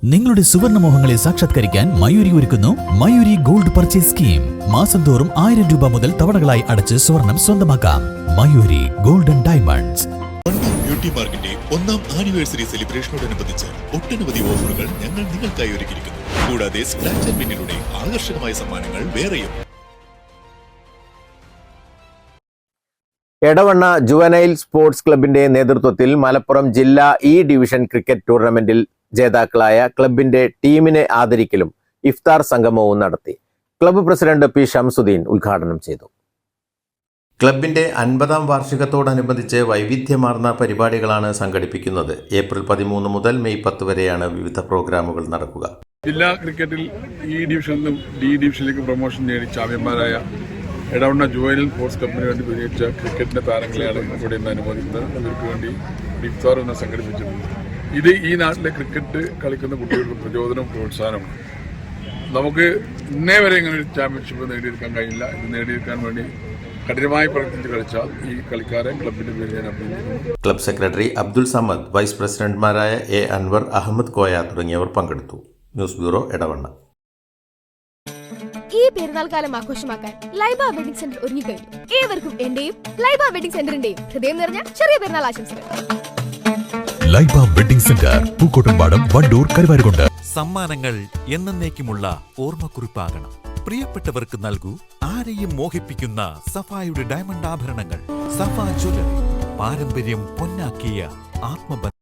നിങ്ങളുടെ സുവർണമോഹങ്ങളെ സാക്ഷാത്കരിക്കാൻ മയൂരി ഒരുക്കുന്നു മയൂരി ഗോൾഡ് പർച്ചേസ് സ്കീം. മാസം തോറും 1000 രൂപ മുതൽ തവണകളായി അടച്ച് സ്വർണം സ്വന്തമാക്കാം. Mayuri golden diamonds. ബ്യൂട്ടി മാർക്കിന്റെ 1ാം ആനിവേഴ്സറി സെലിബ്രേഷനോടനുബന്ധിച്ച് ഒട്ടനവധി ഓഫറുകൾ ഞങ്ങൾ നിങ്ങൾക്കായി ഒരുക്കിയിരിക്കുന്നു. കൂടാതെ സ്ക്രാച്ച് ആൻഡ് വിന്നിലൂടെ ആകർഷകമായ സമ്മാനങ്ങൾ വേറെയും. എടവണ്ണ ജുവനൈൽ സ്പോർട്സ് ക്ലബിന്റെ നേതൃത്വത്തിൽ മലപ്പുറം ജില്ലാ ഇ ഡിവിഷൻ ക്രിക്കറ്റ് ടൂർണമെന്റിൽ ജേതാക്കളായ ക്ലബിന്റെ ടീമിനെ ആദരിക്കലും ഇഫ്താർ സംഗമവും നടത്തി. ക്ലബ്ബ് പ്രസിഡന്റ് പി ഷംസുദ്ദീൻ ഉദ്ഘാടനം ചെയ്തു. ക്ലബിന്റെ 50ാം വാർഷികത്തോടനുബന്ധിച്ച് വൈവിധ്യമാർന്ന പരിപാടികളാണ് സംഘടിപ്പിക്കുന്നത്. ഏപ്രിൽ 13 മുതൽ മെയ് 10 വരെയാണ് വിവിധ പ്രോഗ്രാമുകൾ നടക്കുക. ജില്ലാ ക്രിക്കറ്റിൽ ഇ ഡിവിഷനിൽ നിന്നും ഡി ഡിവിഷനിലേക്ക് പ്രൊമോഷൻ നേടി ചാമ്പ്യന്മാരായ എടവണ്ണ ജുവനൈൽ സ്പോർട്സ് ക്ലബിന് വേണ്ടി വിജയിച്ച ക്രിക്കറ്റിന്റെ താരങ്ങളെയാണ് ഇവിടെ ഇന്ന് അനുമോദിക്കുന്നത്. അവർക്ക് വേണ്ടി ഇഫ്താർ എന്ന് സംഘടിപ്പിച്ചിട്ടുണ്ട്. ഇത് ഈ നാട്ടിലെ ക്രിക്കറ്റ് കളിക്കുന്ന കുട്ടികൾക്ക് പ്രചോദനവും പ്രോത്സാഹനമാണ്. നമുക്ക് ഇന്നേ വരെ ഇങ്ങനെ ഒരു ചാമ്പ്യൻഷിപ്പ് നേടിയെടുക്കാൻ കഴിയില്ല. ഇത് നേടിയെടുക്കാൻ വേണ്ടി കഠിനമായി പ്രവർത്തിച്ച് കളിച്ചാൽ ഈ കളിക്കാരെ ക്ലബിന്റെ പേര് ഞാൻ അഭിനന്ദിക്കുന്നു. Club secretary Abdul Samad, vice പ്രസിഡന്റുമാരായ എ അൻവർ, അഹമ്മദ് കോയ തുടങ്ങിയവർ പങ്കെടുത്തു. News bureau, Edavanna. ഈ പെരുന്നാൾ കാലം ആഘോഷമാക്കാൻ ലൈബ വെഡിംഗ് സെന്റർ ഒരുങ്ങിക്കഴിഞ്ഞു. ഏവർക്കും എന്റെയും ലൈബ വെഡിംഗ് സെന്ററിന്റെയും ഹൃദയം നിറഞ്ഞ ചെറിയ പെരുന്നാൾ ആശംസകൾ. Laiba wedding centre, Pookkottumpadam, Wandoor, Karuvarakundu. സമ്മാനങ്ങൾ എന്നേക്കുമുള്ള ഓർമ്മക്കുറിപ്പാകണം. പ്രിയപ്പെട്ടവർക്ക് നൽകൂ ആരെയും മോഹിപ്പിക്കുന്ന സഫായുടെ ഡയമണ്ട് ആഭരണങ്ങൾ. സഫ ജ്വല്ലറി, പാരമ്പര്യം പൊന്നാക്കിയ ആത്മബന്ധം.